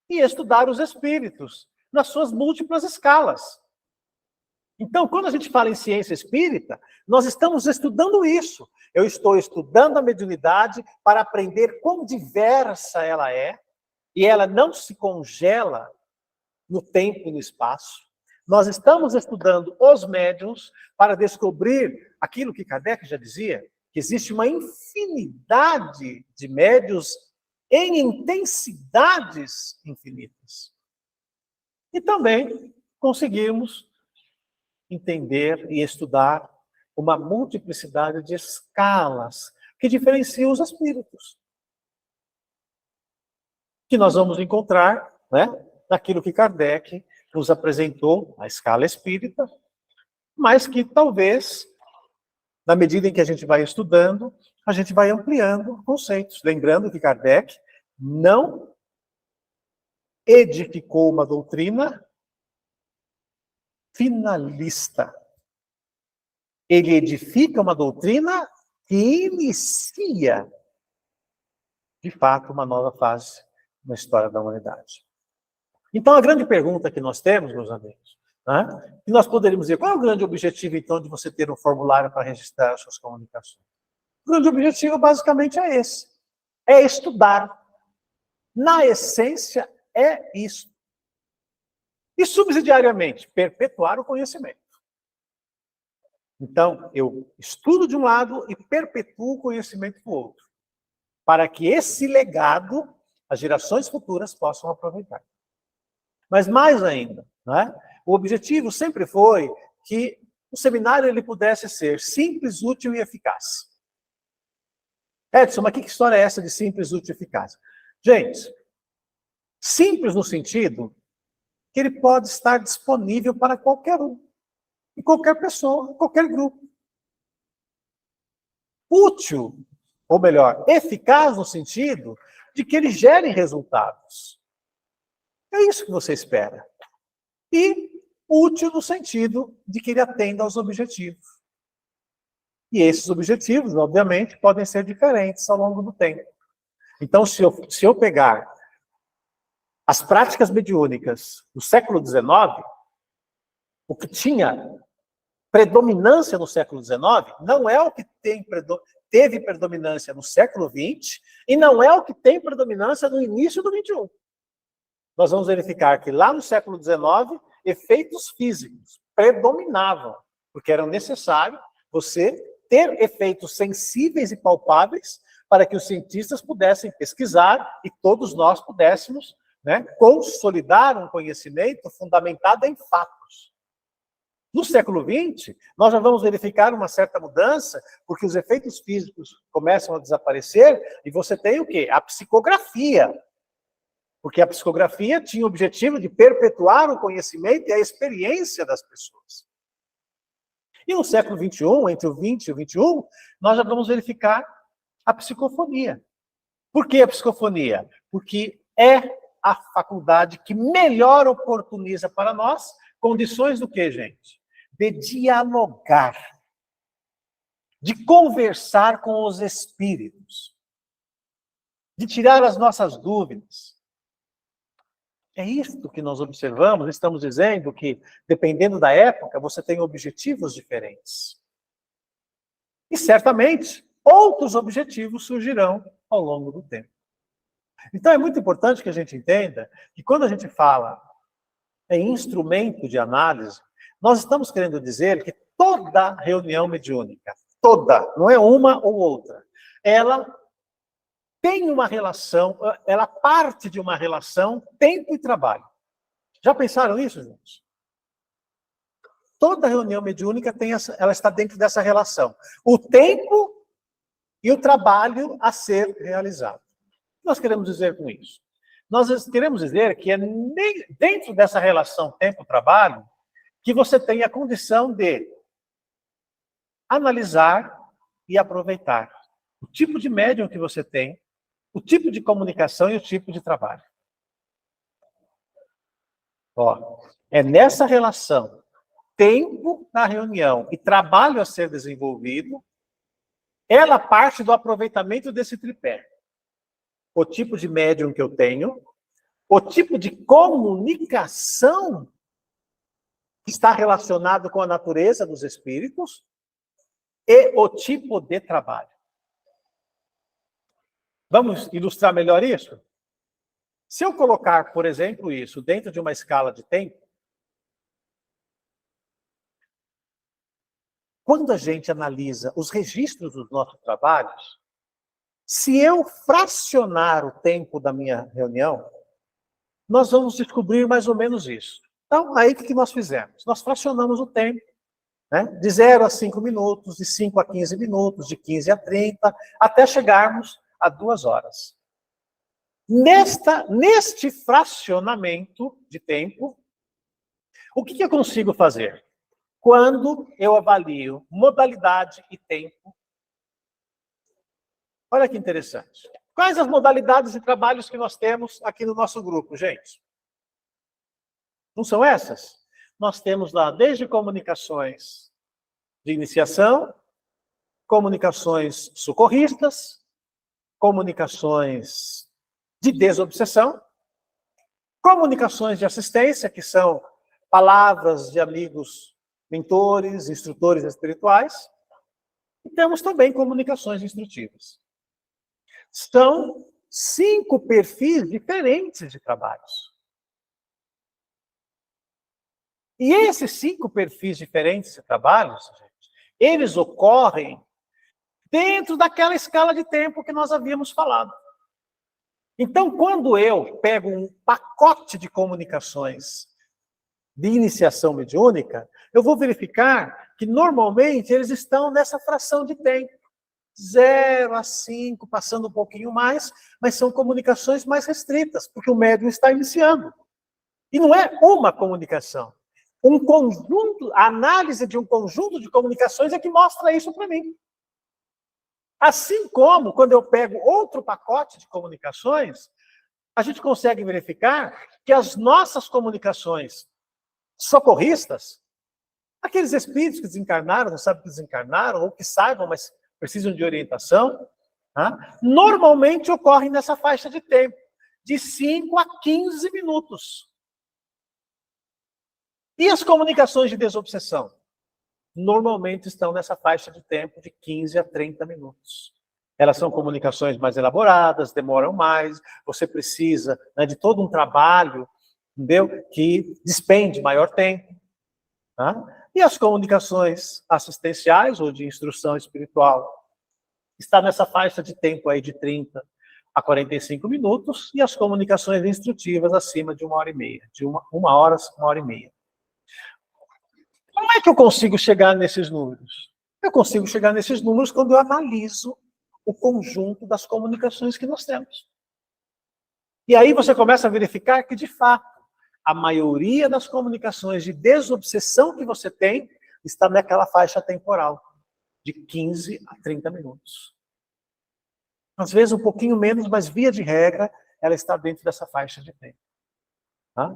e estudar os espíritos nas suas múltiplas escalas. Então, quando a gente fala em ciência espírita, nós estamos estudando isso. Eu estou estudando a mediunidade para aprender quão diversa ela é, e ela não se congela no tempo e no espaço. Nós estamos estudando os médiuns para descobrir aquilo que Kardec já dizia, que existe uma infinidade de médiuns em intensidades infinitas. E também conseguimos entender e estudar uma multiplicidade de escalas que diferenciam os espíritos. Que nós vamos encontrar, né, naquilo que Kardec nos apresentou, a escala espírita, mas que talvez, na medida em que a gente vai estudando, a gente vai ampliando conceitos. Lembrando que Kardec não edificou uma doutrina finalista. Ele edifica uma doutrina que inicia, de fato, uma nova fase na história da humanidade. Então, a grande pergunta que nós temos, meus amigos, né, e nós poderíamos dizer, qual é o grande objetivo, então, de você ter um formulário para registrar as suas comunicações? O grande objetivo, basicamente, é esse. É estudar. Na essência, é isso. E, subsidiariamente, perpetuar o conhecimento. Então, eu estudo de um lado e perpetuo o conhecimento do outro, para que esse legado, as gerações futuras possam aproveitar. Mas mais ainda, né, o objetivo sempre foi que o seminário ele pudesse ser simples, útil e eficaz. Edson, mas que história é essa de simples, útil e eficaz? Gente, simples no sentido que ele pode estar disponível para qualquer um, e qualquer pessoa, qualquer grupo. Útil, ou melhor, eficaz no sentido de que ele gere resultados. É isso que você espera. E útil no sentido de que ele atenda aos objetivos. E esses objetivos, obviamente, podem ser diferentes ao longo do tempo. Então, se eu pegar as práticas mediúnicas do século XIX, o que tinha predominância no século XIX não é o que teve predominância no século XX e não é o que tem predominância no início do XXI. Nós vamos verificar que lá no século XIX, efeitos físicos predominavam, porque era necessário você ter efeitos sensíveis e palpáveis para que os cientistas pudessem pesquisar e todos nós pudéssemos, né, consolidar um conhecimento fundamentado em fatos. No século XX, nós já vamos verificar uma certa mudança, porque os efeitos físicos começam a desaparecer e você tem o quê? A psicografia. Porque a psicografia tinha o objetivo de perpetuar o conhecimento e a experiência das pessoas. E no século XXI, entre o 20 e o 21, nós já vamos verificar a psicofonia. Por que a psicofonia? Porque é a faculdade que melhor oportuniza para nós condições do que, gente? De dialogar, de conversar com os espíritos, de tirar as nossas dúvidas. É isto que nós observamos, estamos dizendo que, dependendo da época, você tem objetivos diferentes. E, certamente, outros objetivos surgirão ao longo do tempo. Então, é muito importante que a gente entenda que, quando a gente fala em instrumento de análise, nós estamos querendo dizer que toda reunião mediúnica, toda, não é uma ou outra, ela tem uma relação, ela parte de uma relação tempo e trabalho. Já pensaram nisso, gente? Toda reunião mediúnica ela está dentro dessa relação. O tempo e o trabalho a ser realizado. O que nós queremos dizer com isso? Nós queremos dizer que é dentro dessa relação tempo-trabalho que você tem a condição de analisar e aproveitar o tipo de médium que você tem, o tipo de comunicação e o tipo de trabalho. Ó, é nessa relação, tempo na reunião e trabalho a ser desenvolvido, ela parte do aproveitamento desse tripé. O tipo de médium que eu tenho, o tipo de comunicação que está relacionado com a natureza dos espíritos e o tipo de trabalho. Vamos ilustrar melhor isso? Se eu colocar, por exemplo, isso dentro de uma escala de tempo, quando a gente analisa os registros dos nossos trabalhos, se eu fracionar o tempo da minha reunião, nós vamos descobrir mais ou menos isso. Então, aí o que nós fizemos? Nós fracionamos o tempo, né? De 0 a 5 minutos, de 5 a 15 minutos, de 15 a 30, até chegarmos a 2 horas. Neste fracionamento de tempo, o que eu consigo fazer? Quando eu avalio modalidade e tempo. Olha que interessante. Quais as modalidades de trabalhos que nós temos aqui no nosso grupo, gente? Não são essas? Nós temos lá desde comunicações de iniciação, comunicações socorristas, comunicações de desobsessão, comunicações de assistência, que são palavras de amigos, mentores, instrutores espirituais, e temos também comunicações instrutivas. São 5 perfis diferentes de trabalhos. E esses 5 perfis diferentes de trabalhos, gente, eles ocorrem dentro daquela escala de tempo que nós havíamos falado. Então, quando eu pego um pacote de comunicações de iniciação mediúnica, eu vou verificar que, normalmente, eles estão nessa fração de tempo. 0 a 5, passando um pouquinho mais, mas são comunicações mais restritas, porque o médium está iniciando. E não é uma comunicação. Um conjunto, a análise de um conjunto de comunicações é que mostra isso para mim. Assim como, quando eu pego outro pacote de comunicações, a gente consegue verificar que as nossas comunicações socorristas, aqueles espíritos que desencarnaram, não sabem que desencarnaram, ou que saibam, mas precisam de orientação, normalmente ocorrem nessa faixa de tempo, de 5 a 15 minutos. E as comunicações de desobsessão? Normalmente estão nessa faixa de tempo de 15 a 30 minutos. Elas são comunicações mais elaboradas, demoram mais, você precisa, né, de todo um trabalho, entendeu? Que despende maior tempo. Tá? E as comunicações assistenciais ou de instrução espiritual está nessa faixa de tempo aí de 30 a 45 minutos, e as comunicações instrutivas acima de 1h30, de uma hora, 1h30. Como é que eu consigo chegar nesses números? Eu consigo chegar nesses números quando eu analiso o conjunto das comunicações que nós temos. E aí você começa a verificar que, de fato, a maioria das comunicações de desobsessão que você tem está naquela faixa temporal, de 15 a 30 minutos. Às vezes um pouquinho menos, mas via de regra, ela está dentro dessa faixa de tempo. Tá?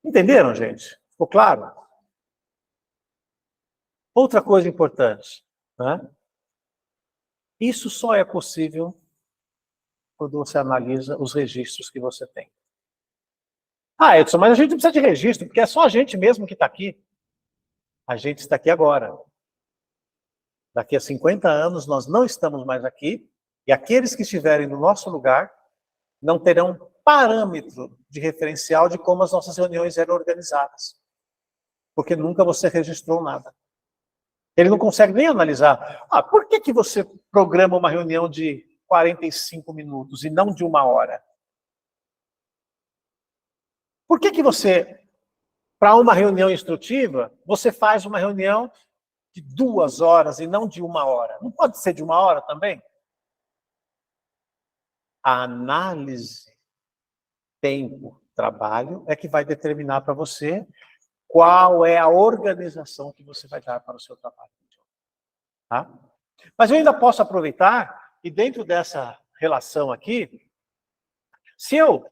Entenderam, gente? Ficou claro? Outra coisa importante, né? Isso só é possível quando você analisa os registros que você tem. Ah, Edson, mas a gente não precisa de registro, porque é só a gente mesmo que está aqui. A gente está aqui agora. Daqui a 50 anos nós não estamos mais aqui, e aqueles que estiverem no nosso lugar não terão parâmetro de referencial de como as nossas reuniões eram organizadas. Porque nunca você registrou nada. Ele não consegue nem analisar. Ah, por que você programa uma reunião de 45 minutos e não de 1 hora? Por que você, para uma reunião instrutiva, você faz uma reunião de 2 horas e não de 1 hora? Não pode ser de 1 hora também? A análise, tempo, trabalho é que vai determinar para você qual é a organização que você vai dar para o seu trabalho. Tá? Mas eu ainda posso aproveitar, e dentro dessa relação aqui, se eu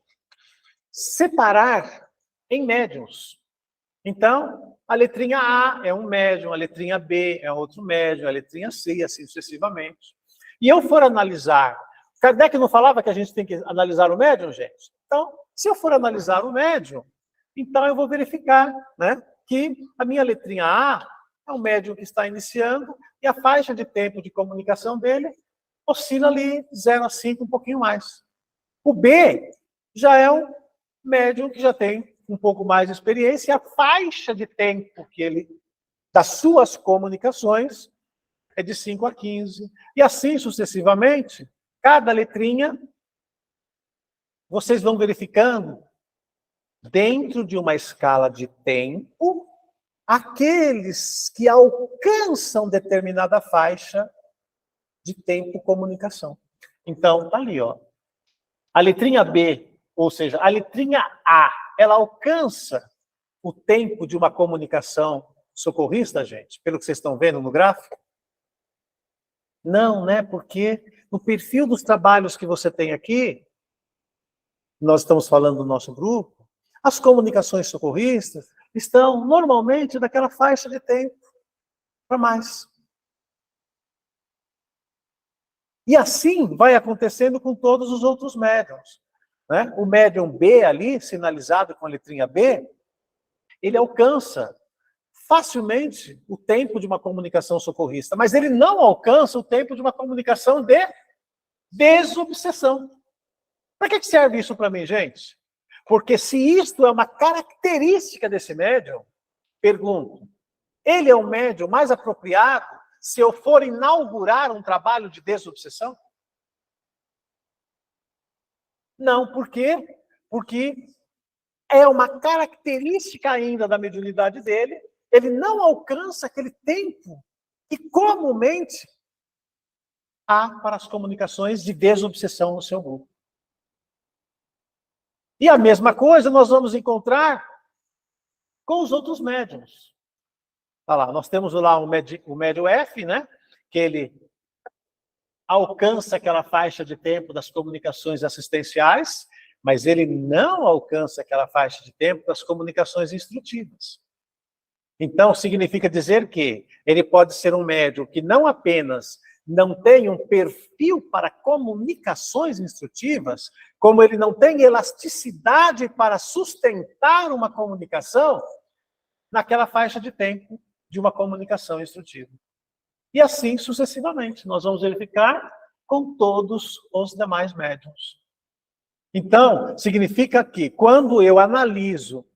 separar em médiuns, então, a letrinha A é um médium, a letrinha B é outro médium, a letrinha C, e assim sucessivamente. E eu for analisar, Kardec não falava que a gente tem que analisar o médium, gente? Então, Se eu for analisar o médium, então eu vou verificar, né, que a minha letrinha A é um médium que está iniciando e a faixa de tempo de comunicação dele oscila ali 0 a 5, um pouquinho mais. O B já é um médium que já tem um pouco mais de experiência e a faixa de tempo que ele das suas comunicações é de 5 a 15. E assim sucessivamente, cada letrinha, vocês vão verificando, dentro de uma escala de tempo, aqueles que alcançam determinada faixa de tempo comunicação. Então, tá ali, ó. A letrinha B, ou seja, a letrinha A, ela alcança o tempo de uma comunicação socorrista, gente, pelo que vocês estão vendo no gráfico? Não, né? Porque no perfil dos trabalhos que você tem aqui, nós estamos falando do nosso grupo, as comunicações socorristas estão normalmente naquela faixa de tempo para mais. E assim vai acontecendo com todos os outros médiums, né? O médium B ali, sinalizado com a letrinha B, ele alcança facilmente o tempo de uma comunicação socorrista, mas ele não alcança o tempo de uma comunicação de desobsessão. Para que serve isso para mim, gente? Porque se isto é uma característica desse médium, pergunto, ele é o médium mais apropriado se eu for inaugurar um trabalho de desobsessão? Não, por quê? Porque é uma característica ainda da mediunidade dele, ele não alcança aquele tempo que comumente há para as comunicações de desobsessão no seu grupo. E a mesma coisa nós vamos encontrar com os outros médiums. Olha lá, nós temos lá o médium F, né? Que ele alcança aquela faixa de tempo das comunicações assistenciais, mas ele não alcança aquela faixa de tempo das comunicações instrutivas. Então, significa dizer que ele pode ser um médium que não apenas não tem um perfil para comunicações instrutivas, como ele não tem elasticidade para sustentar uma comunicação naquela faixa de tempo de uma comunicação instrutiva. E assim sucessivamente, nós vamos verificar com todos os demais médiums. Então, significa que quando eu analiso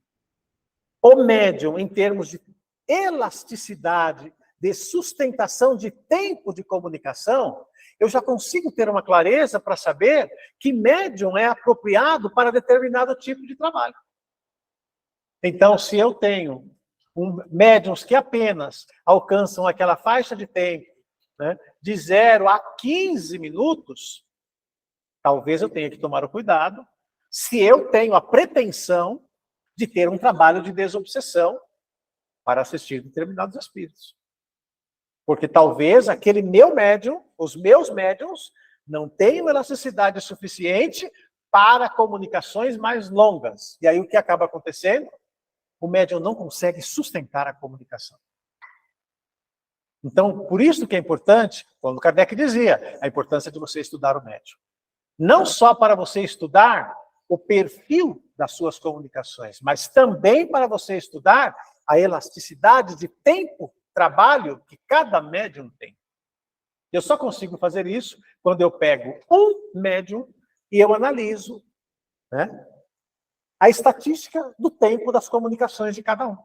o médium em termos de elasticidade, de sustentação de tempo de comunicação, eu já consigo ter uma clareza para saber que médium é apropriado para determinado tipo de trabalho. Então, se eu tenho médiums que apenas alcançam aquela faixa de tempo, né, de 0 a 15 minutos, talvez eu tenha que tomar o cuidado se eu tenho a pretensão de ter um trabalho de desobsessão para assistir determinados espíritos. Porque talvez aquele meu médium, os meus médiums, não tenham elasticidade suficiente para comunicações mais longas. E aí o que acaba acontecendo? O médium não consegue sustentar a comunicação. Então, por isso que é importante, quando Kardec dizia, a importância de você estudar o médium. Não só para você estudar o perfil das suas comunicações, mas também para você estudar a elasticidade de tempo, trabalho que cada médium tem. Eu só consigo fazer isso quando eu pego um médium e eu analiso, né, a estatística do tempo das comunicações de cada um.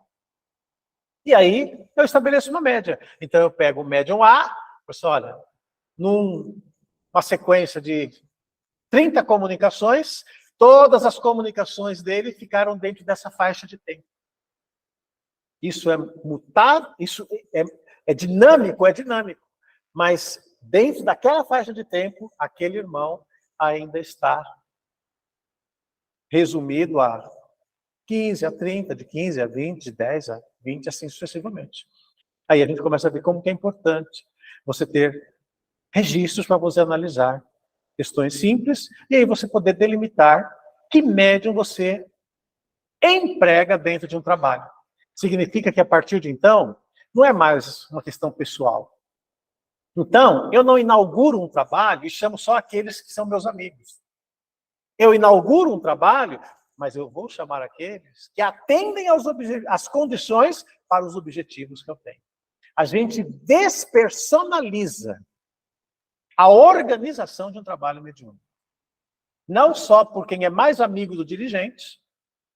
E aí eu estabeleço uma média. Então eu pego o médium A, pessoal, olha, numa sequência de 30 comunicações, todas as comunicações dele ficaram dentro dessa faixa de tempo. Isso é mutável, isso é dinâmico, mas dentro daquela faixa de tempo, aquele irmão ainda está resumido a 15 a 30, de 15 a 20, de 10 a 20, assim sucessivamente. Aí a gente começa a ver como que é importante você ter registros para você analisar questões simples, e aí você poder delimitar que médium você emprega dentro de um trabalho. Significa que a partir de então, não é mais uma questão pessoal. Então, eu não inauguro um trabalho e chamo só aqueles que são meus amigos. Eu inauguro um trabalho mas eu vou chamar aqueles que atendem às condições para os objetivos que eu tenho. A gente despersonaliza a organização de um trabalho mediúnico. Não só por quem é mais amigo do dirigente,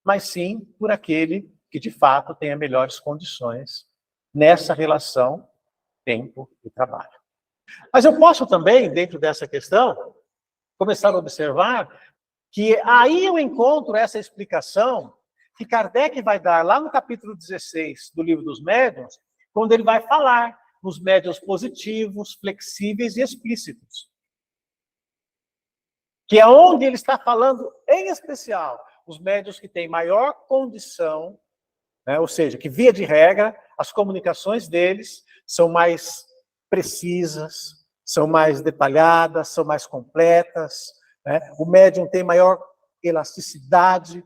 mas sim por aquele que, de fato, tenha melhores condições nessa relação tempo e trabalho. Mas eu posso também, dentro dessa questão, começar a observar que aí eu encontro essa explicação que Kardec vai dar lá no capítulo 16 do Livro dos Médiuns, quando ele vai falar nos médiuns positivos, flexíveis e explícitos. Que é onde ele está falando, em especial, os médiuns que têm maior condição, né, ou seja, que via de regra, as comunicações deles são mais precisas, são mais detalhadas, são mais completas, né? O médium tem maior elasticidade.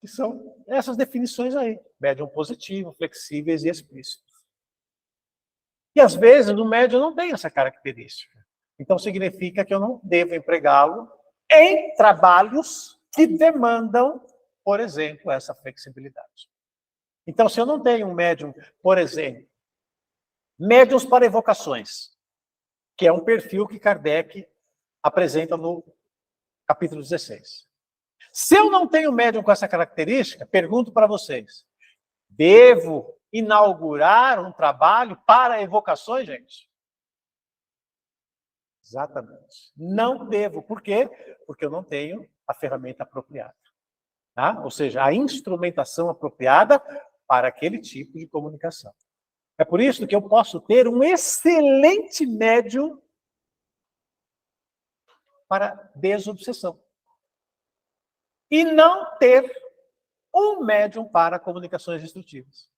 Que são essas definições aí, médium positivo, flexíveis e explícitos. E às vezes o médium não tem essa característica. Então significa que eu não devo empregá-lo em trabalhos que demandam, por exemplo, essa flexibilidade. Então, se eu não tenho um médium, por exemplo, médiuns para evocações, que é um perfil que Kardec apresenta no capítulo 16. Se eu não tenho médium com essa característica, pergunto para vocês, devo inaugurar um trabalho para evocações, gente? Exatamente. Não devo. Por quê? Porque eu não tenho a ferramenta apropriada. Tá? Ou seja, a instrumentação apropriada para aquele tipo de comunicação. É por isso que eu posso ter um excelente médium para desobsessão. E não ter um médium para comunicações destrutivas.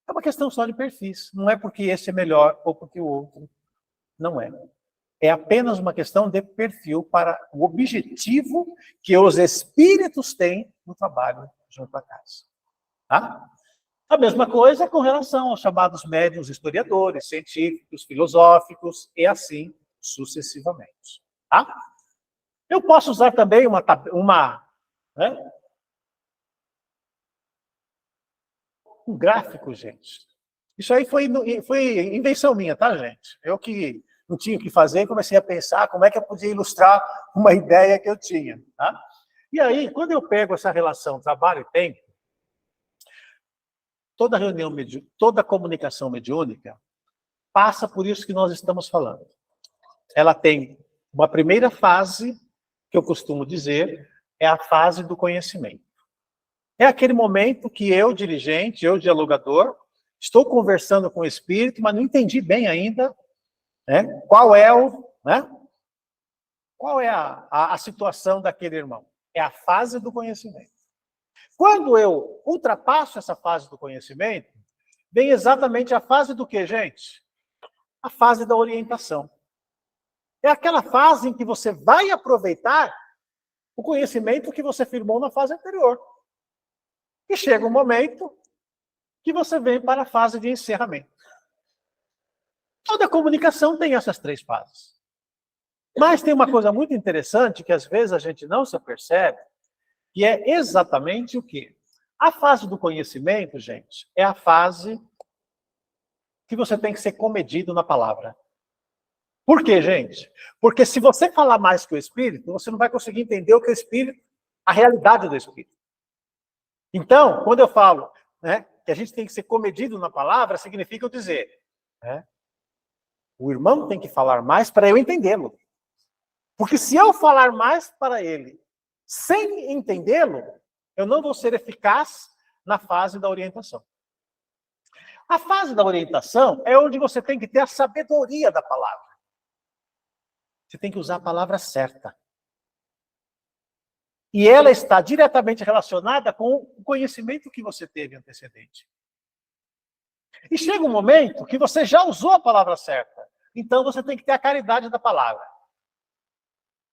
É uma questão só de perfis. Não é porque esse é melhor ou porque o outro não é. É apenas uma questão de perfil para o objetivo que os espíritos têm no trabalho junto à casa. Tá? A mesma coisa com relação aos chamados médiuns historiadores, científicos, filosóficos e assim sucessivamente. Tá? Eu posso usar também um gráfico, gente. Isso aí foi invenção minha, tá, gente? Eu que não tinha o que fazer, comecei a pensar como é que eu podia ilustrar uma ideia que eu tinha. Tá? E aí, quando eu pego essa relação trabalho e tempo, toda reunião, toda comunicação mediúnica passa por isso que nós estamos falando. Ela tem uma primeira fase, que eu costumo dizer, é a fase do conhecimento. É aquele momento que eu, dirigente, eu, dialogador, estou conversando com o espírito, mas não entendi bem ainda, né, qual é a situação daquele irmão. É a fase do conhecimento. Quando eu ultrapasso essa fase do conhecimento, vem exatamente a fase do quê, gente? A fase da orientação. É aquela fase em que você vai aproveitar o conhecimento que você firmou na fase anterior. E chega um momento que você vem para a fase de encerramento. Toda comunicação tem essas três fases. Mas tem uma coisa muito interessante que às vezes a gente não se apercebe, que é exatamente o quê? A fase do conhecimento, gente, é a fase que você tem que ser comedido na palavra. Por quê, gente? Porque se você falar mais que o espírito, você não vai conseguir entender o que é o espírito, a realidade do espírito. Então, quando eu falo, né, que a gente tem que ser comedido na palavra, significa eu dizer, né, o irmão tem que falar mais para eu entendê-lo. Porque se eu falar mais para ele sem entendê-lo, eu não vou ser eficaz na fase da orientação. A fase da orientação é onde você tem que ter a sabedoria da palavra. Você tem que usar a palavra certa. E ela está diretamente relacionada com o conhecimento que você teve antecedente. E chega um momento que você já usou a palavra certa. Então você tem que ter a caridade da palavra.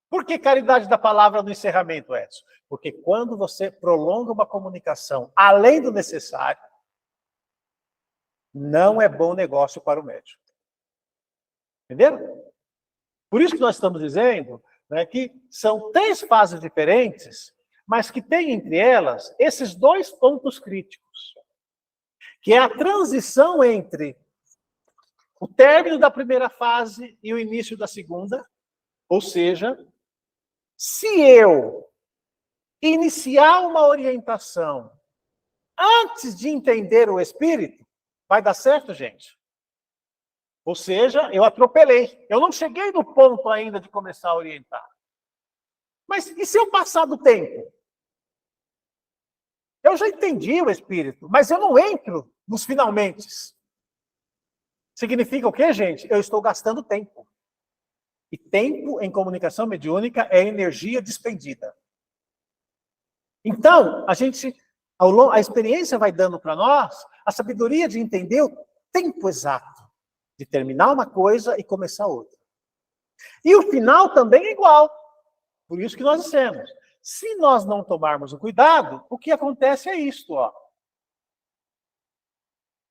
Por que caridade da palavra no encerramento, Edson? Porque quando você prolonga uma comunicação além do necessário, não é bom negócio para o médium. Entenderam? Por isso que nós estamos dizendo né, que são 3 fases diferentes, mas que têm entre elas esses 2 pontos críticos, que é a transição entre o término da primeira fase e o início da segunda, ou seja, se eu iniciar uma orientação antes de entender o espírito, vai dar certo, gente? Ou seja, eu atropelei. Eu não cheguei no ponto ainda de começar a orientar. Mas e se eu passar do tempo? Eu já entendi o espírito, mas eu não entro nos finalmente. Significa o quê, gente? Eu estou gastando tempo. E tempo em comunicação mediúnica é energia despendida. Então, a experiência vai dando para nós a sabedoria de entender o tempo exato de terminar uma coisa e começar outra. E o final também é igual. Por isso que nós dissemos, se nós não tomarmos o cuidado, o que acontece é isto, ó.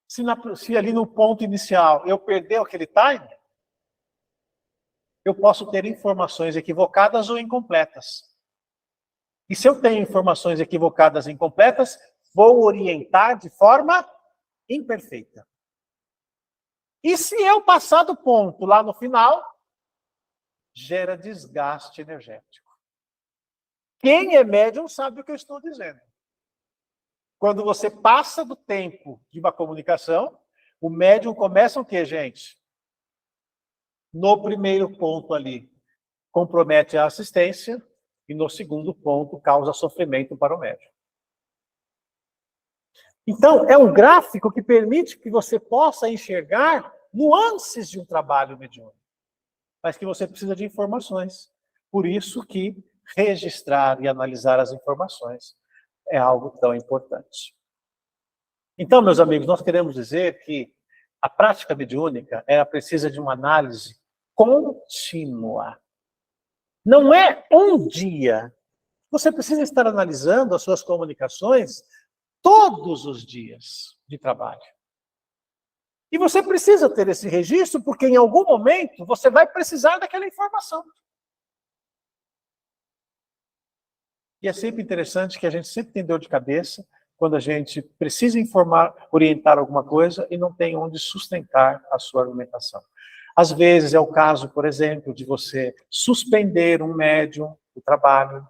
Se ali no ponto inicial eu perder aquele time, eu posso ter informações equivocadas ou incompletas. E se eu tenho informações equivocadas e incompletas, vou orientar de forma imperfeita. E se eu passar do ponto lá no final, gera desgaste energético. Quem é médium sabe o que eu estou dizendo. Quando você passa do tempo de uma comunicação, o médium começa o quê, gente? No primeiro ponto ali, compromete a assistência, e no segundo ponto, causa sofrimento para o médium. Então, é um gráfico que permite que você possa enxergar nuances de um trabalho mediúnico, mas que você precisa de informações. Por isso que registrar e analisar as informações é algo tão importante. Então, meus amigos, nós queremos dizer que a prática mediúnica precisa de uma análise contínua. Não é um dia. Você precisa estar analisando as suas comunicações todos os dias de trabalho. E você precisa ter esse registro, porque em algum momento você vai precisar daquela informação. E é sempre interessante que a gente sempre tem dor de cabeça quando a gente precisa informar, orientar alguma coisa e não tem onde sustentar a sua argumentação. Às vezes é o caso, por exemplo, de você suspender um médium do trabalho.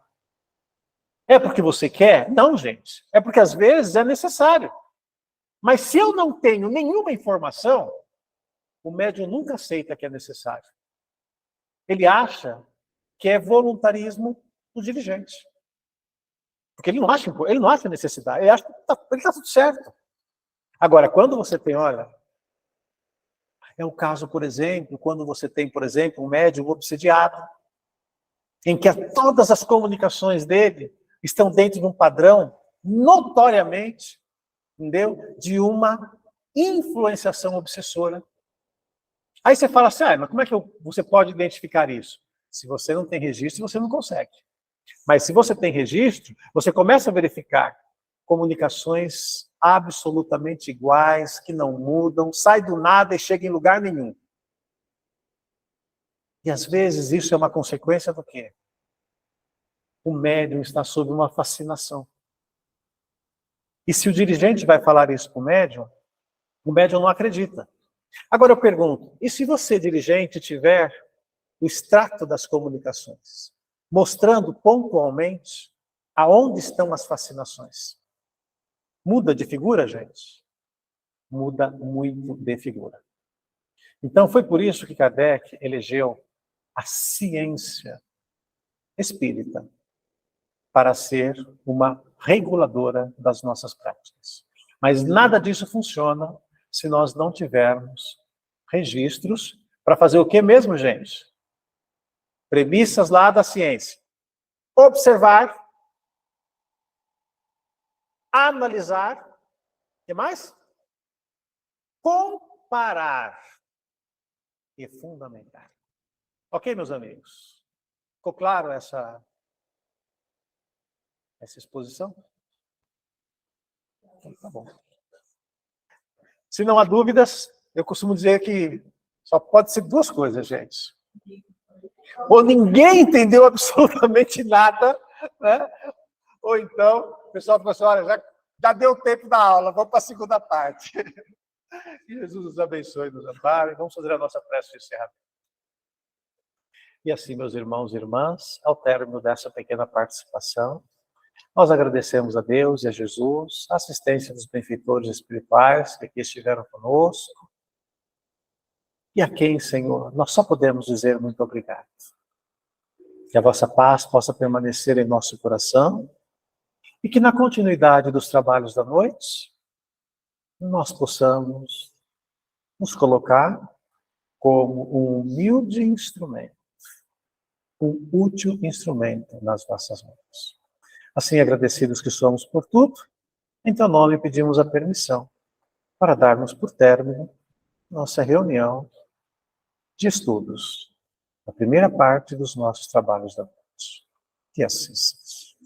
É porque você quer? Não, gente. É porque às vezes é necessário. Mas se eu não tenho nenhuma informação, o médium nunca aceita que é necessário. Ele acha que é voluntarismo do dirigente. Porque ele não acha necessidade, ele acha que está tudo certo. Agora, quando você tem, olha, é o caso, por exemplo, quando você tem, por exemplo, um médium obsidiado, em que todas as comunicações dele estão dentro de um padrão notoriamente, entendeu? De uma influenciação obsessora. Aí você fala assim, mas como é que você pode identificar isso? Se você não tem registro, você não consegue. Mas se você tem registro, você começa a verificar comunicações absolutamente iguais, que não mudam, sai do nada e chega em lugar nenhum. E às vezes isso é uma consequência do quê? O médium está sob uma fascinação. E se o dirigente vai falar isso para o médium não acredita. Agora eu pergunto, e se você, dirigente, tiver o extrato das comunicações, mostrando pontualmente aonde estão as fascinações? Muda de figura, gente? Muda muito de figura. Então foi por isso que Kardec elegeu a ciência espírita para ser uma reguladora das nossas práticas. Mas nada disso funciona se nós não tivermos registros para fazer o que mesmo, gente? Premissas lá da ciência. Observar, analisar, o que mais? Comparar e fundamentar. Ok, meus amigos? Ficou claro essa exposição? Então, tá bom. Se não há dúvidas, eu costumo dizer que só pode ser 2 coisas, gente. Ou ninguém entendeu absolutamente nada, né? Ou então, o pessoal falou assim, olha, já deu tempo da aula, vamos para a segunda parte. Que Jesus nos abençoe, nos ampare. Vamos fazer a nossa prece de encerramento. E assim, meus irmãos e irmãs, ao término dessa pequena participação, nós agradecemos a Deus e a Jesus, a assistência dos benfeitores espirituais que aqui estiveram conosco, e a quem, Senhor, nós só podemos dizer muito obrigado. Que a vossa paz possa permanecer em nosso coração, e que na continuidade dos trabalhos da noite, nós possamos nos colocar como um humilde instrumento, um útil instrumento nas vossas mãos. Assim, agradecidos que somos por tudo, em teu nome pedimos a permissão para darmos por término nossa reunião de estudos, a primeira parte dos nossos trabalhos da noite. Que assim seja.